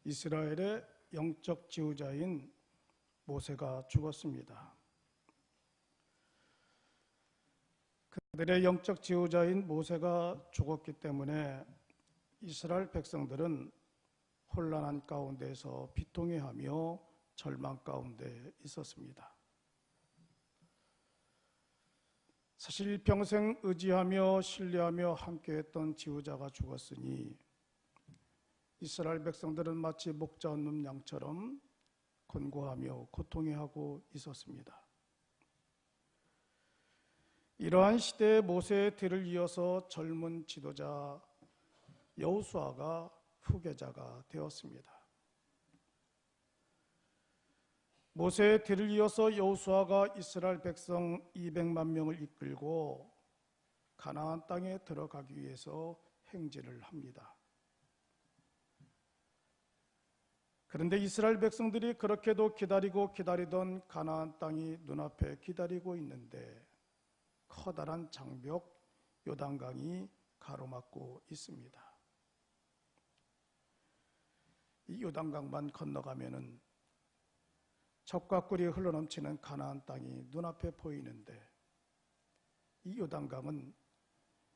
이스라엘의 영적 지도자인 모세가 죽었습니다. 그들의 영적 지도자인 모세가 죽었기 때문에 이스라엘 백성들은 혼란한 가운데서 비통해하며 절망 가운데 있었습니다. 사실 평생 의지하며 신뢰하며 함께했던 지도자가 죽었으니 이스라엘 백성들은 마치 목자 없는 양처럼 곤고하며 고통해하고 있었습니다. 이러한 시대에 모세의 뒤를 이어서 젊은 지도자 여호수아가 후계자가 되었습니다. 모세의 뒤를 이어서 여호수아가 이스라엘 백성 200만 명을 이끌고 가나안 땅에 들어가기 위해서 행진을 합니다. 그런데 이스라엘 백성들이 그렇게도 기다리던 가나안 땅이 눈앞에 기다리고 있는데 커다란 장벽 요단강이 가로막고 있습니다. 이 요단강만 건너가면은 젖과 꿀이 흘러넘치는 가나안 땅이 눈앞에 보이는데 이 요단강은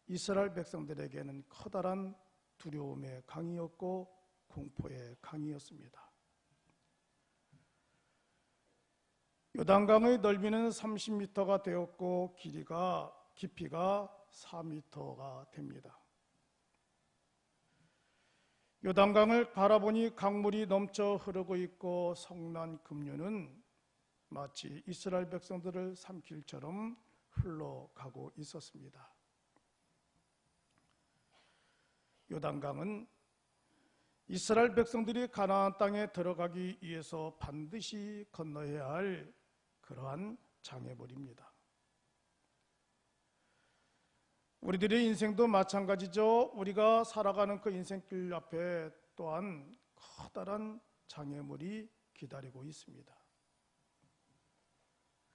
이스라엘 백성들에게는 커다란 두려움의 강이었고 공포의 강이었습니다. 요단강의 넓이는 30m가 되었고 깊이가 4m가 됩니다. 요단강을 바라보니 강물이 넘쳐 흐르고 있고 성난 급류는 마치 이스라엘 백성들을 삼킬처럼 흘러가고 있었습니다. 요단강은 이스라엘 백성들이 가나안 땅에 들어가기 위해서 반드시 건너야 할 그러한 장애물입니다. 우리들의 인생도 마찬가지죠. 우리가 살아가는 그 인생길 앞에 또한 커다란 장애물이 기다리고 있습니다.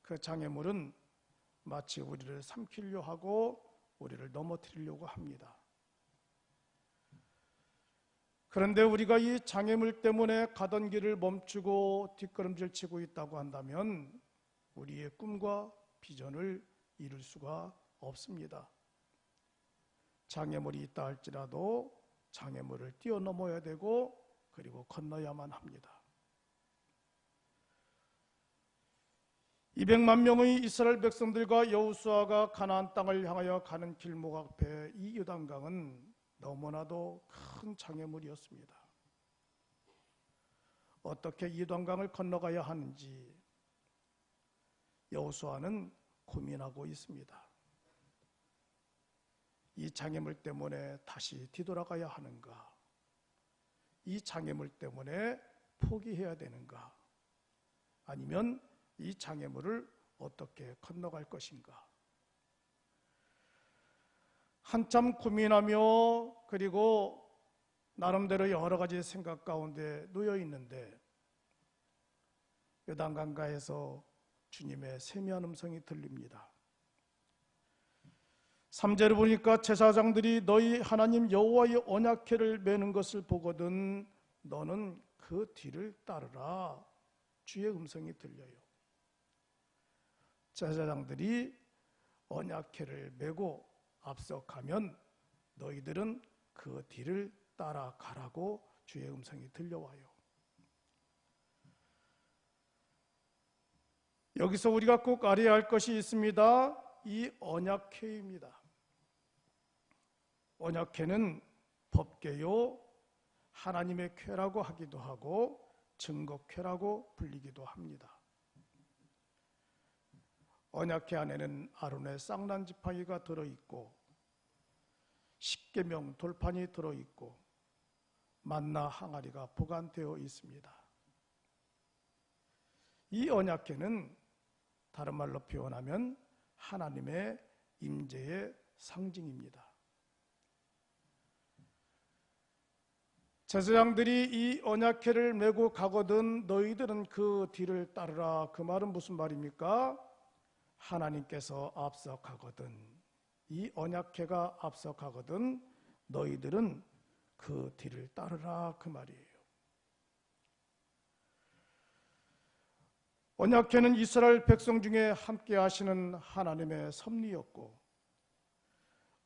그 장애물은 마치 우리를 삼키려 하고 우리를 넘어뜨리려고 합니다. 그런데 우리가 이 장애물 때문에 가던 길을 멈추고 뒷걸음질 치고 있다고 한다면 우리의 꿈과 비전을 이룰 수가 없습니다. 장애물이 있다 할지라도 장애물을 뛰어넘어야 되고 그리고 건너야만 합니다. 200만 명의 이스라엘 백성들과 여호수아가 가나안 땅을 향하여 가는 길목 앞에 이 요단강은 너무나도 큰 장애물이었습니다. 어떻게 이 요단강을 건너가야 하는지 여호수아는 고민하고 있습니다. 이 장애물 때문에 다시 뒤돌아가야 하는가? 이 장애물 때문에 포기해야 되는가? 아니면 이 장애물을 어떻게 건너갈 것인가? 한참 고민하며 그리고 나름대로 여러 가지 생각 가운데 놓여 있는데 요단강가에서 주님의 세미한 음성이 들립니다. 3절을 보니까 제사장들이 너희 하나님 여호와의 언약궤를 메는 것을 보거든 너는 그 뒤를 따르라. 주의 음성이 들려요. 제사장들이 언약궤를 메고 앞서 가면 너희들은 그 뒤를 따라가라고 주의 음성이 들려와요. 여기서 우리가 꼭 알아야 할 것이 있습니다. 이 언약궤입니다. 언약궤는 법궤요, 하나님의 궤라고 하기도 하고 증거궤라고 불리기도 합니다. 언약궤 안에는 아론의 쌍난 지팡이가 들어있고 십계명 돌판이 들어있고 만나 항아리가 보관되어 있습니다. 이 언약궤는 다른 말로 표현하면 하나님의 임재의 상징입니다. 제사장들이 이 언약궤를 메고 가거든 너희들은 그 뒤를 따르라. 그 말은 무슨 말입니까? 하나님께서 앞서 가거든, 이 언약궤가 앞서 가거든 너희들은 그 뒤를 따르라, 그 말이에요. 언약궤는 이스라엘 백성 중에 함께 하시는 하나님의 섭리였고,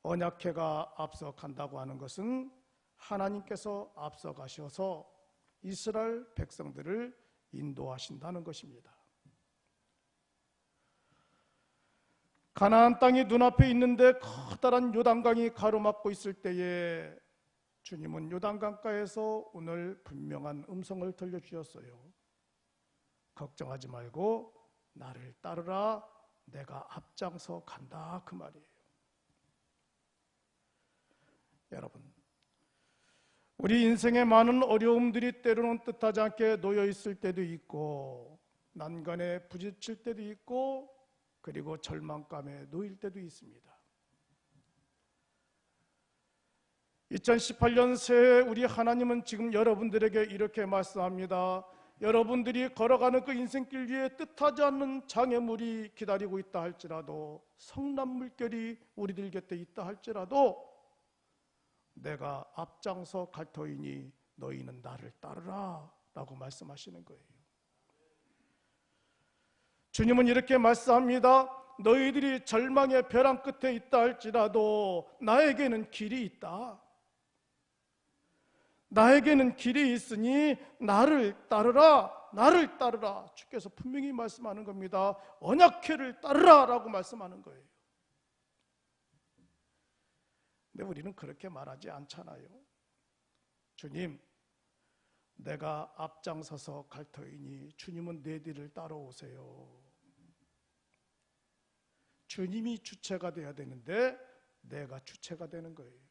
언약궤가 앞서 간다고 하는 것은 하나님께서 앞서 가셔서 이스라엘 백성들을 인도하신다는 것입니다. 가나안 땅이 눈앞에 있는데 커다란 요단강이 가로막고 있을 때에 주님은 요단강가에서 오늘 분명한 음성을 들려주셨어요. 걱정하지 말고 나를 따르라, 내가 앞장서 간다, 그 말이에요. 여러분, 우리 인생에 많은 어려움들이 때로는 뜻하지 않게 놓여 있을 때도 있고, 난간에 부딪힐 때도 있고, 그리고 절망감에 놓일 때도 있습니다. 2018년 새해 우리 하나님은 지금 여러분들에게 이렇게 말씀합니다. 여러분들이 걸어가는 그 인생길 위에 뜻하지 않는 장애물이 기다리고 있다 할지라도, 성난 물결이 우리들 곁에 있다 할지라도 내가 앞장서 갈 터이니 너희는 나를 따르라 라고 말씀하시는 거예요. 주님은 이렇게 말씀합니다. 너희들이 절망의 벼랑 끝에 있다 할지라도 나에게는 길이 있다. 나에게는 길이 있으니 나를 따르라, 나를 따르라. 주께서 분명히 말씀하는 겁니다. 언약궤를 따르라 라고 말씀하는 거예요. 근데 우리는 그렇게 말하지 않잖아요. 주님, 내가 앞장서서 갈 터이니 주님은 내 뒤를 따라오세요. 주님이 주체가 돼야 되는데 내가 주체가 되는 거예요.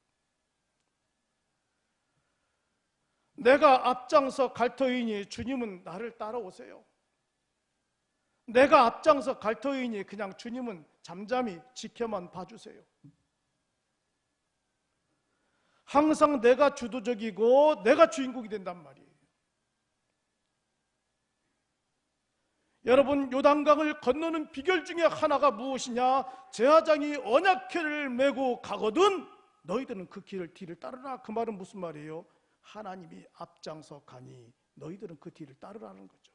내가 앞장서 갈 터이니 주님은 나를 따라오세요. 내가 앞장서 갈 터이니 그냥 주님은 잠잠히 지켜만 봐주세요. 항상 내가 주도적이고 내가 주인공이 된단 말이에요. 여러분, 요단강을 건너는 비결 중에 하나가 무엇이냐? 제사장이 언약궤를 메고 가거든 너희들은 그 뒤를 따르라. 그 말은 무슨 말이에요? 하나님이 앞장서 가니 너희들은 그 뒤를 따르라는 거죠.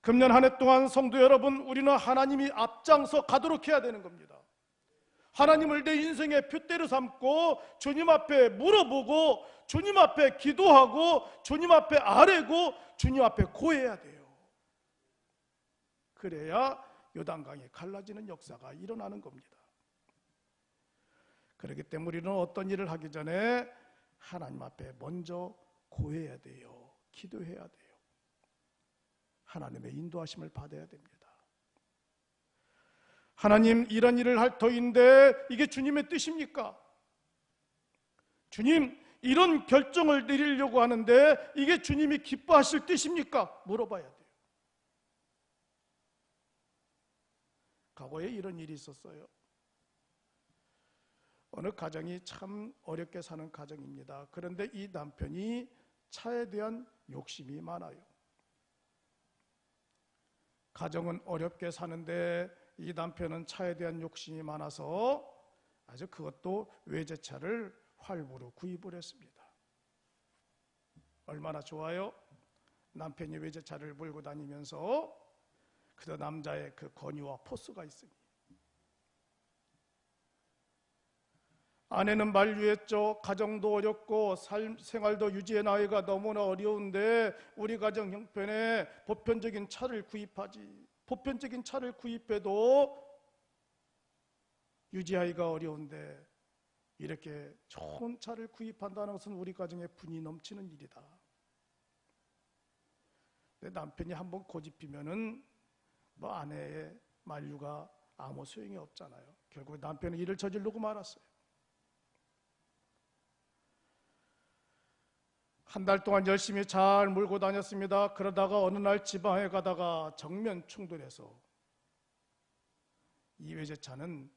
금년 한 해 동안 성도 여러분, 우리는 하나님이 앞장서 가도록 해야 되는 겁니다. 하나님을 내 인생의 표대로 삼고 주님 앞에 물어보고 주님 앞에 기도하고 주님 앞에 아뢰고 주님 앞에 고해야 돼요. 그래야 요단강이 갈라지는 역사가 일어나는 겁니다. 그렇기 때문에 우리는 어떤 일을 하기 전에 하나님 앞에 먼저 고해야 돼요. 기도해야 돼요. 하나님의 인도하심을 받아야 됩니다. 하나님, 이런 일을 할 터인데 이게 주님의 뜻입니까? 주님, 이런 결정을 내리려고 하는데 이게 주님이 기뻐하실 뜻입니까? 물어봐야 돼요. 과거에 이런 일이 있었어요. 어느 가정이 참 어렵게 사는 가정입니다. 그런데 이 남편이 차에 대한 욕심이 많아요. 가정은 어렵게 사는데 이 남편은 차에 대한 욕심이 많아서 아주 그것도 외제차를 활부로 구입을 했습니다. 얼마나 좋아요? 남편이 외제차를 몰고 다니면서 그 남자의 그 권위와 포스가 있으니. 아내는 만류했죠. 가정도 어렵고 생활도 유지해 나기가 너무나 어려운데 우리 가정 형편에 보편적인 차를 구입하지. 보편적인 차를 구입해도 유지하기가 어려운데 이렇게 좋은 차를 구입한다는 것은 우리 가정에 분이 넘치는 일이다. 근데 남편이 한번 고집피면은 뭐 아내의 만류가 아무 소용이 없잖아요. 결국 남편은 일을 저지르고 말았어요. 한 달 동안 열심히 잘 몰고 다녔습니다. 그러다가 어느 날 지방에 가다가 정면 충돌해서 이 외제차는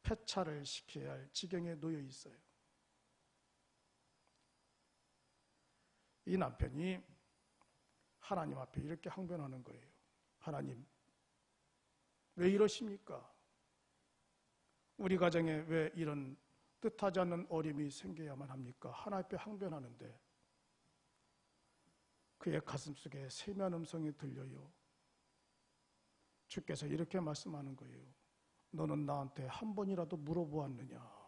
폐차를 시켜야 할 지경에 놓여 있어요. 이 남편이 하나님 앞에 이렇게 항변하는 거예요. 하나님, 왜 이러십니까? 우리 가정에 왜 이런 뜻하지 않는 어려움이 생겨야만 합니까? 하나님 앞에 항변하는데 그의 가슴속에 세미한 음성이 들려요. 주께서 이렇게 말씀하는 거예요. 너는 나한테 한 번이라도 물어보았느냐?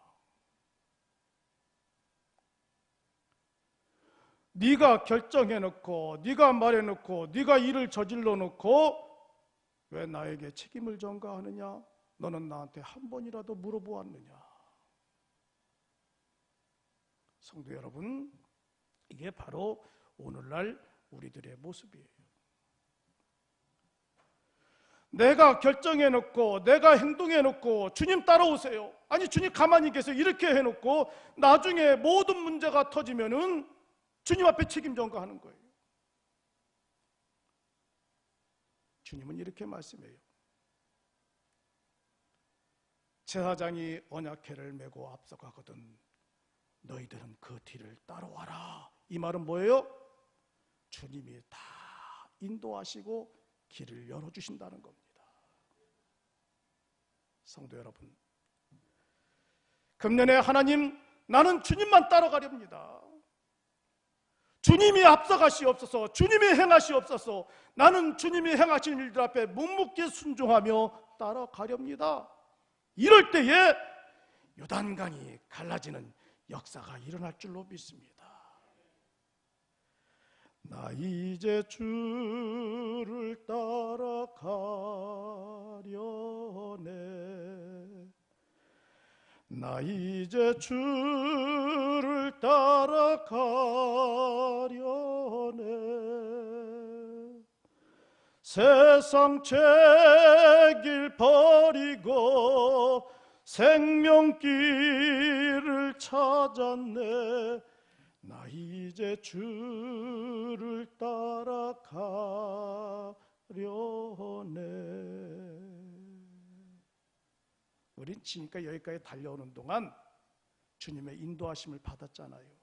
네가 결정해놓고 네가 말해놓고 네가 일을 저질러놓고 왜 나에게 책임을 전가하느냐? 너는 나한테 한 번이라도 물어보았느냐? 성도 여러분, 이게 바로 오늘날 우리들의 모습이에요. 내가 결정해놓고 내가 행동해놓고 주님 따라오세요. 아니 주님 가만히 계세요. 이렇게 해놓고 나중에 모든 문제가 터지면은 주님 앞에 책임 전가하는 거예요. 주님은 이렇게 말씀해요. 제사장이 언약궤를 메고 앞서가거든 너희들은 그 뒤를 따라와라. 이 말은 뭐예요? 주님이 다 인도하시고 길을 열어주신다는 겁니다. 성도 여러분, 금년에 하나님 나는 주님만 따라가렵니다. 주님이 앞서가시옵소서. 주님이 행하시옵소서. 나는 주님이 행하신 일들 앞에 묵묵히 순종하며 따라가렵니다. 이럴 때에 요단강이 갈라지는 역사가 일어날 줄로 믿습니다. 나 이제 주를 따라가려네. 나 이제 주를 따라가려네. 세상 죄길 버리고 생명길을 찾았네. 나 이제 주를 따라가려네. 우린 지금까지 여기까지 달려오는 동안 주님의 인도하심을 받았잖아요.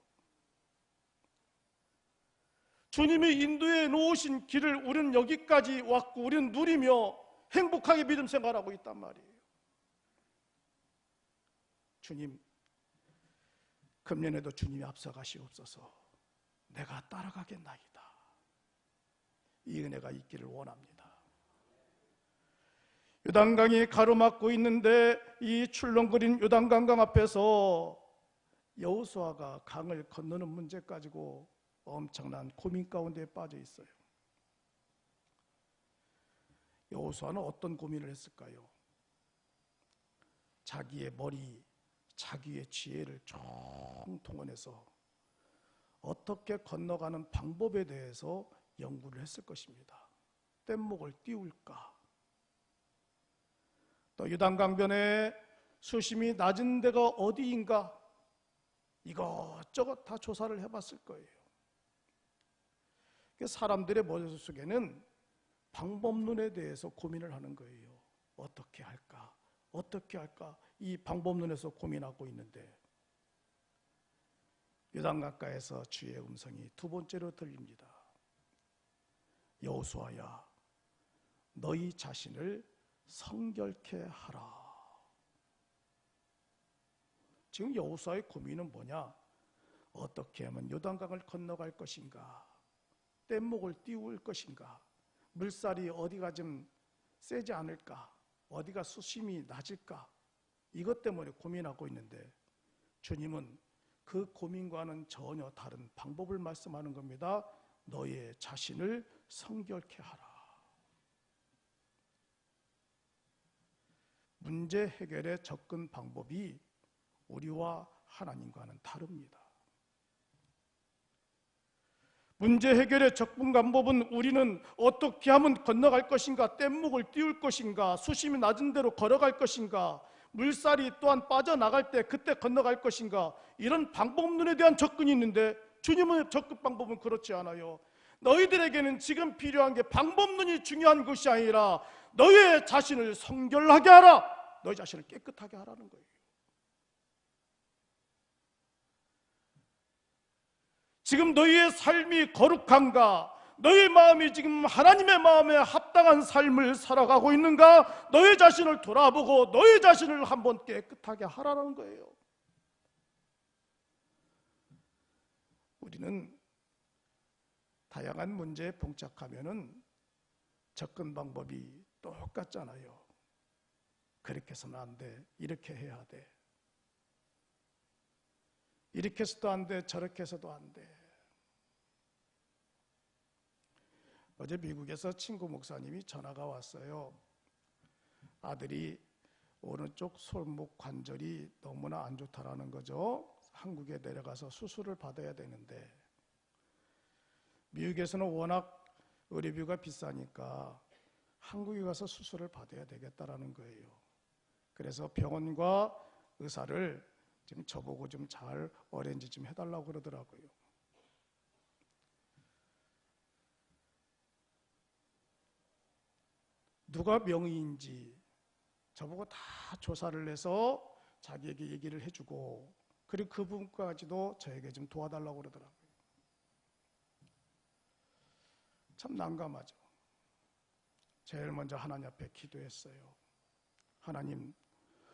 주님이 인도해 놓으신 길을 우리는 여기까지 왔고 우리는 누리며 행복하게 믿음 생활하고 있단 말이에요. 주님, 금년에도 주님이 앞서가시옵소서. 내가 따라가겠나이다. 이 은혜가 있기를 원합니다. 요단강이 가로막고 있는데 이 출렁거린 요단강 앞에서 여호수아가 강을 건너는 문제 가지고 엄청난 고민 가운데 빠져 있어요. 여호수아는 어떤 고민을 했을까요? 자기의 머리, 자기의 지혜를 총동원해서 어떻게 건너가는 방법에 대해서 연구를 했을 것입니다. 뗏목을 띄울까? 또 요단강변에 수심이 낮은 데가 어디인가? 이것저것 다 조사를 해봤을 거예요. 사람들의 머릿속에는 방법론에 대해서 고민을 하는 거예요. 어떻게 할까? 어떻게 할까? 이 방법론에서 고민하고 있는데 요단강가에서 주의 음성이 두 번째로 들립니다. 여호수아야, 너희 자신을 성결케 하라. 지금 여호수아의 고민은 뭐냐? 어떻게 하면 요단강을 건너갈 것인가? 뗏목을 띄울 것인가? 물살이 어디가 좀 세지 않을까? 어디가 수심이 낮을까? 이것 때문에 고민하고 있는데 주님은 그 고민과는 전혀 다른 방법을 말씀하는 겁니다. 너의 자신을 성결케 하라. 문제 해결의 접근 방법이 우리와 하나님과는 다릅니다. 문제 해결의 접근 방법은 우리는 어떻게 하면 건너갈 것인가, 뗏목을 띄울 것인가, 수심이 낮은 데로 걸어갈 것인가, 물살이 또한 빠져나갈 때 그때 건너갈 것인가, 이런 방법론에 대한 접근이 있는데 주님의 접근 방법은 그렇지 않아요. 너희들에게는 지금 필요한 게 방법론이 중요한 것이 아니라 너의 자신을 성결하게 하라. 너희 자신을 깨끗하게 하라는 거예요. 지금 너희의 삶이 거룩한가? 너희 마음이 지금 하나님의 마음에 합당한 삶을 살아가고 있는가? 너희 자신을 돌아보고 너희 자신을 한번 깨끗하게 하라는 거예요. 우리는 다양한 문제에 봉착하면은 접근 방법이 똑같잖아요. 그렇게 해서는 안 돼. 이렇게 해야 돼. 이렇게 해서도 안 돼. 저렇게 해서도 안 돼. 어제 미국에서 친구 목사님이 전화가 왔어요. 아들이 오른쪽 손목 관절이 너무나 안 좋다라는 거죠. 한국에 내려가서 수술을 받아야 되는데 미국에서는 워낙 의료비가 비싸니까 한국에 가서 수술을 받아야 되겠다라는 거예요. 그래서 병원과 의사를 지금 저보고 좀 잘 어레인지 좀 해달라고 그러더라고요. 누가 명의인지 저보고 다 조사를 해서 자기에게 얘기를 해주고 그리고 그분까지도 저에게 좀 도와달라고 그러더라고요. 참 난감하죠. 제일 먼저 하나님 앞에 기도했어요. 하나님,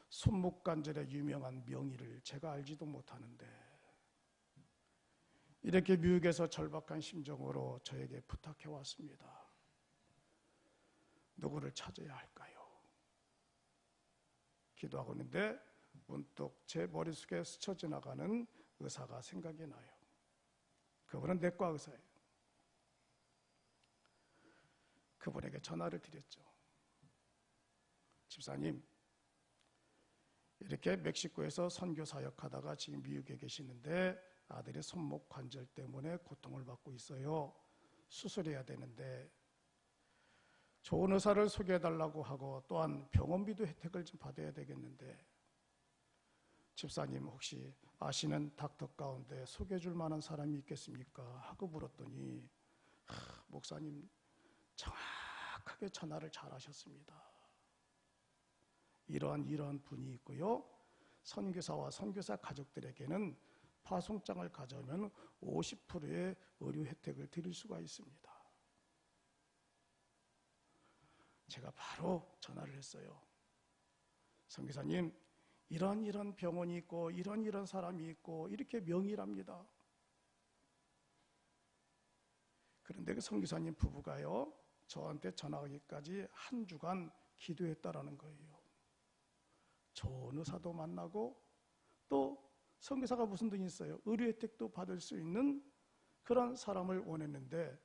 손목관절의 유명한 명의를 제가 알지도 못하는데 이렇게 미국에서 절박한 심정으로 저에게 부탁해 왔습니다. 누구를 찾아야 할까요? 기도하고 있는데 문득 제 머릿속에 스쳐 지나가는 의사가 생각이 나요. 그분은 내과 의사예요. 그분에게 전화를 드렸죠. 집사님, 이렇게 멕시코에서 선교 사역하다가 지금 미국에 계시는데 아들의 손목 관절 때문에 고통을 받고 있어요. 수술해야 되는데 좋은 의사를 소개해달라고 하고 또한 병원비도 혜택을 좀 받아야 되겠는데 집사님 혹시 아시는 닥터 가운데 소개해줄 만한 사람이 있겠습니까? 하고 물었더니 목사님 정확하게 전화를 잘 하셨습니다. 이러한 분이 있고요. 선교사와 선교사 가족들에게는 파송장을 가져오면 50%의 의료 혜택을 드릴 수가 있습니다. 제가 바로 전화를 했어요. 선교사님, 이런 병원이 있고 이런 사람이 있고 이렇게 명의랍니다. 그런데 그 선교사님 부부가요, 저한테 전화하기까지 한 주간 기도했다라는 거예요. 좋은 의사도 만나고 또 선교사가 무슨 돈이 있어요? 의료 혜택도 받을 수 있는 그런 사람을 원했는데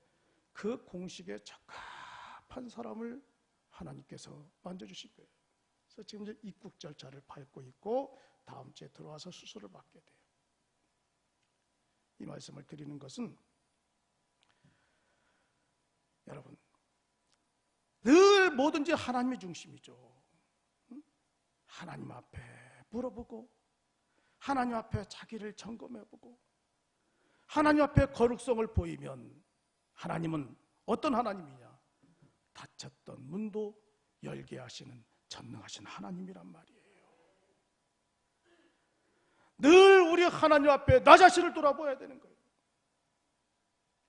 그 공식에 적합한 사람을 하나님께서 만져주신 거예요. 그래서 지금 이제 입국 절차를 밟고 있고 다음 주에 들어와서 수술을 받게 돼요. 이 말씀을 드리는 것은 여러분 늘 뭐든지 하나님의 중심이죠. 하나님 앞에 물어보고 하나님 앞에 자기를 점검해보고 하나님 앞에 거룩성을 보이면 하나님은 어떤 하나님이냐? 닫혔던 문도 열게 하시는 전능하신 하나님이란 말이에요. 늘 우리 하나님 앞에 나 자신을 돌아봐야 되는 거예요.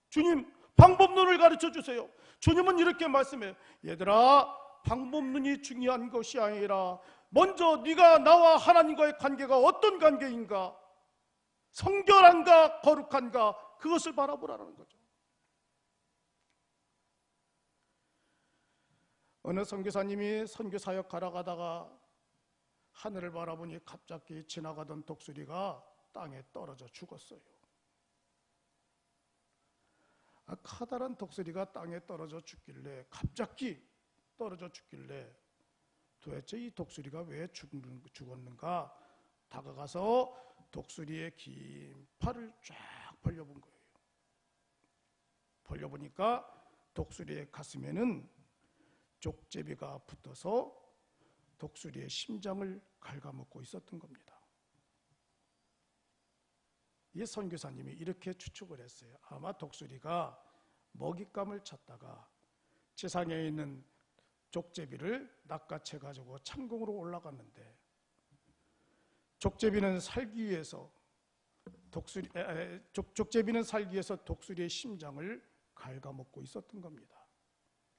주님, 방법론을 가르쳐 주세요. 주님은 이렇게 말씀해요. 얘들아, 방법론이 중요한 것이 아니라 먼저 네가 나와 하나님과의 관계가 어떤 관계인가, 성결한가 거룩한가, 그것을 바라보라는 거죠. 어느 선교사님이 선교 사역 가다가 하늘을 바라보니 갑자기 지나가던 독수리가 땅에 떨어져 죽었어요. 커다란 독수리가 땅에 떨어져 죽길래, 갑자기 떨어져 죽길래 도대체 이 독수리가 왜 죽었는가 다가가서 독수리의 긴 팔을 쫙 벌려본 거예요. 벌려보니까 독수리의 가슴에는 족제비가 붙어서 독수리의 심장을 갉아먹고 있었던 겁니다. 이 선교사님이 이렇게 추측을 했어요. 아마 독수리가 먹잇감을 찾다가 지상에 있는 족제비를 낚아채가지고 창공으로 올라갔는데 족제비는 살기 위해서 독수리의 심장을 갉아먹고 있었던 겁니다.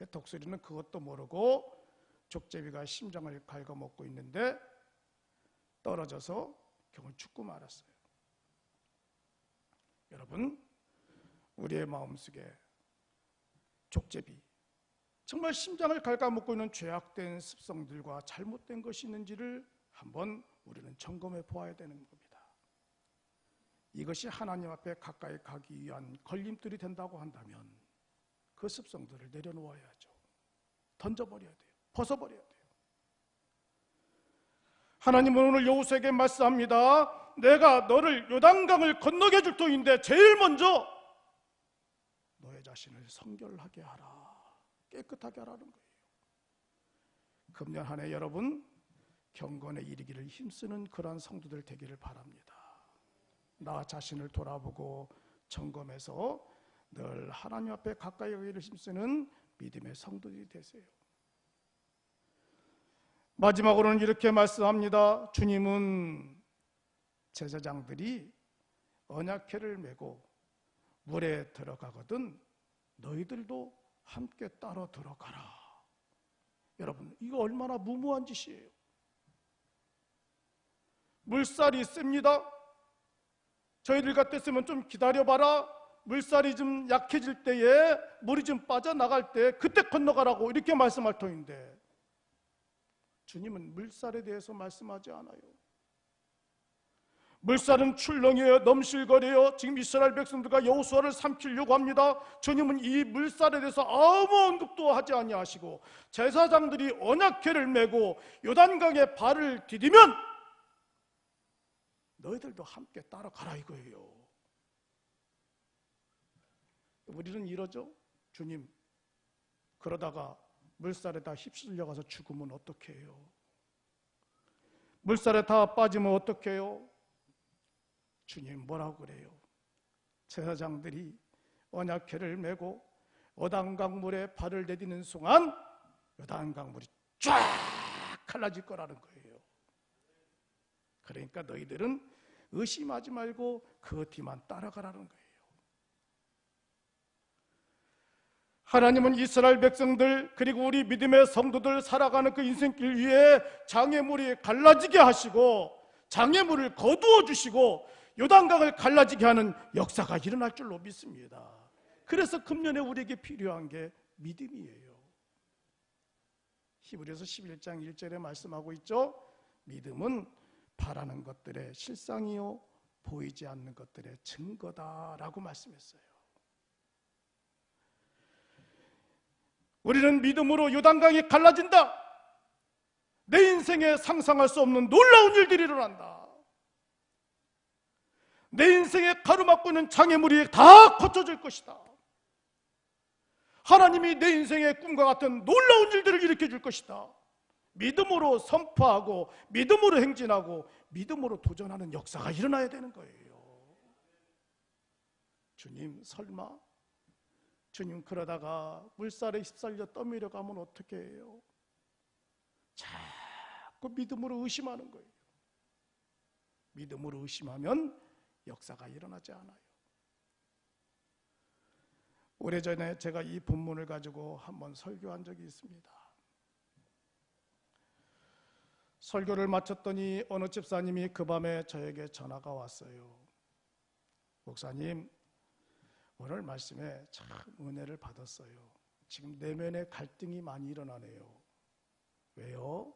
독수리는 그것도 모르고 족제비가 심장을 갉아먹고 있는데 떨어져서 결국 죽고 말았어요. 여러분, 우리의 마음속에 족제비, 정말 심장을 갉아먹고 있는 죄악된 습성들과 잘못된 것이 있는지를 한번 우리는 점검해 보아야 되는 겁니다. 이것이 하나님 앞에 가까이 가기 위한 걸림돌이 된다고 한다면 그 습성들을 내려놓아야죠. 던져버려야 돼요. 벗어버려야 돼요. 하나님은 오늘 여호수아에게 말씀합니다. 내가 너를 요단강을 건너게 줄 터인데 제일 먼저 너의 자신을 성결하게 하라, 깨끗하게 하라는 거예요. 금년 한 해 여러분 경건에 이르기를 힘쓰는 그러한 성도들 되기를 바랍니다. 나 자신을 돌아보고 점검해서 늘 하나님 앞에 가까이 가기를 힘쓰는 믿음의 성도들이 되세요. 마지막으로는 이렇게 말씀합니다. 주님은 제사장들이 언약궤를 메고 물에 들어가거든 너희들도 함께 따라 들어가라. 여러분, 이거 얼마나 무모한 짓이에요. 물살이 셉니다. 저희들 같았으면 좀 기다려봐라, 물살이 좀 약해질 때에 물이 좀 빠져나갈 때 그때 건너가라고 이렇게 말씀할 터인데 주님은 물살에 대해서 말씀하지 않아요. 물살은 출렁여요, 넘실거려요. 지금 이스라엘 백성들과 여호수아를 삼키려고 합니다. 주님은 이 물살에 대해서 아무 언급도 하지 아니하시고 제사장들이 언약궤를 메고 요단강에 발을 디디면 너희들도 함께 따라가라 이거예요. 우리는 이러죠. 주님, 그러다가 물살에 다 휩쓸려 가서 죽으면 어떻게 해요? 물살에 다 빠지면 어떻게 해요? 주님 뭐라고 그래요? 제사장들이 언약궤를 메고 요단강물에 발을 내디는 순간 요단강물이 쫙 갈라질 거라는 거예요. 그러니까 너희들은 의심하지 말고 그 뒤만 따라가라는 거예요. 하나님은 이스라엘 백성들 그리고 우리 믿음의 성도들 살아가는 그 인생길 위에 장애물이 갈라지게 하시고 장애물을 거두어 주시고 요단강을 갈라지게 하는 역사가 일어날 줄로 믿습니다. 그래서 금년에 우리에게 필요한 게 믿음이에요. 히브리서 11장 1절에 말씀하고 있죠. 믿음은 바라는 것들의 실상이요 보이지 않는 것들의 증거다라고 말씀했어요. 우리는 믿음으로 요단강이 갈라진다. 내 인생에 상상할 수 없는 놀라운 일들이 일어난다. 내 인생에 가로막고 있는 장애물이 다 고쳐질 것이다. 하나님이 내 인생의 꿈과 같은 놀라운 일들을 일으켜 줄 것이다. 믿음으로 선포하고 믿음으로 행진하고 믿음으로 도전하는 역사가 일어나야 되는 거예요. 주님 설마 주님 그러다가 물살에 휩쓸려 떠밀려 가면 어떻게 해요? 자꾸 믿음으로 의심하는 거예요. 믿음으로 의심하면 역사가 일어나지 않아요. 오래전에 제가 이 본문을 가지고 한번 설교한 적이 있습니다. 설교를 마쳤더니 어느 집사님이 그 밤에 저에게 전화가 왔어요. 목사님, 오늘 말씀에 참 은혜를 받았어요. 지금 내면에 갈등이 많이 일어나네요. 왜요?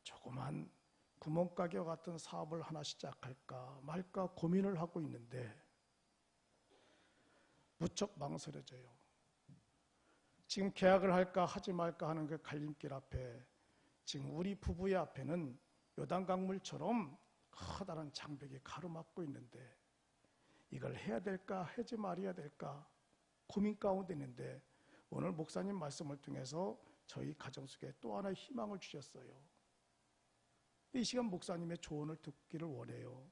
조그만 구멍가게와 같은 사업을 하나 시작할까 말까 고민을 하고 있는데 무척 망설여져요. 지금 계약을 할까 하지 말까 하는 그 갈림길 앞에 지금 우리 부부의 앞에는 요단강물처럼 커다란 장벽이 가로막고 있는데 이걸 해야 될까 하지 말아야 될까 고민 가운데 있는데 오늘 목사님 말씀을 통해서 저희 가정 속에 또 하나의 희망을 주셨어요. 이 시간 목사님의 조언을 듣기를 원해요.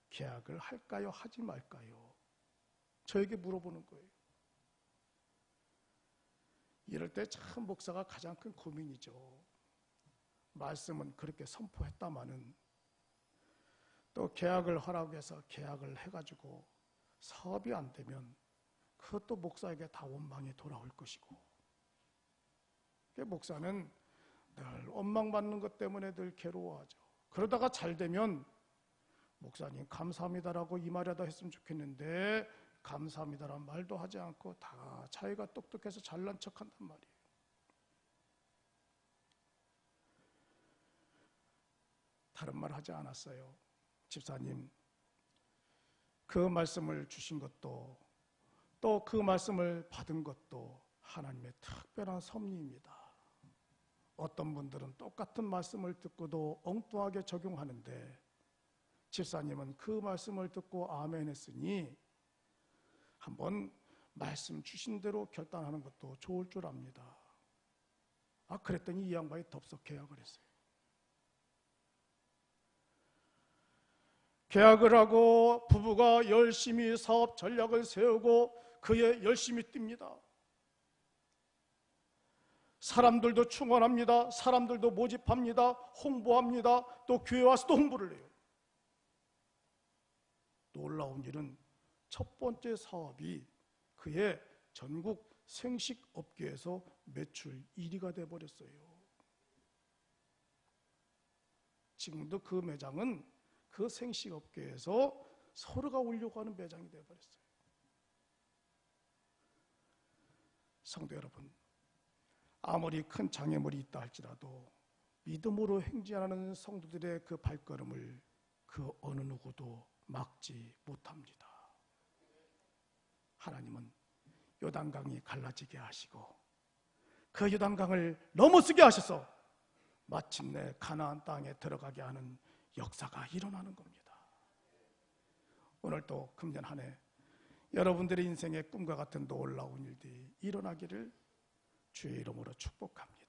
계약을 할까요? 하지 말까요? 저에게 물어보는 거예요. 이럴 때 참 목사가 가장 큰 고민이죠. 말씀은 그렇게 선포했다마는 또 계약을 하라고 해서 계약을 해가지고 사업이 안 되면 그것도 목사에게 다 원망이 돌아올 것이고 목사는 늘 원망받는 것 때문에 늘 괴로워하죠. 그러다가 잘 되면 목사님 감사합니다라고 이 말이라도 했으면 좋겠는데 감사합니다란 말도 하지 않고 다 자기가 똑똑해서 잘난 척한단 말이에요. 다른 말 하지 않았어요. 집사님, 그 말씀을 주신 것도 또 그 말씀을 받은 것도 하나님의 특별한 섭리입니다. 어떤 분들은 똑같은 말씀을 듣고도 엉뚱하게 적용하는데 집사님은 그 말씀을 듣고 아멘 했으니 한번 말씀 주신 대로 결단하는 것도 좋을 줄 압니다. 그랬더니 이 양반이 덥석 계약을 했어요. 계약을 하고 부부가 열심히 사업 전략을 세우고 그에 열심히 뜁니다. 사람들도 충원합니다. 사람들도 모집합니다. 홍보합니다. 또 교회 와서 또 홍보를 해요. 놀라운 일은 첫 번째 사업이 그의 전국 생식업계에서 매출 1위가 돼버렸어요. 지금도 그 매장은 그 생식업계에서 서로가 오려고 하는 매장이 돼버렸어요. 성도 여러분, 아무리 큰 장애물이 있다 할지라도 믿음으로 행진하는 성도들의 그 발걸음을 그 어느 누구도 막지 못합니다. 하나님은 요단강이 갈라지게 하시고 그 요단강을 넘어서게 하셔서 마침내 가나안 땅에 들어가게 하는 역사가 일어나는 겁니다. 오늘도 금년 한 해 여러분들의 인생의 꿈과 같은 놀라운 일들이 일어나기를 주의 이름으로 축복합니다.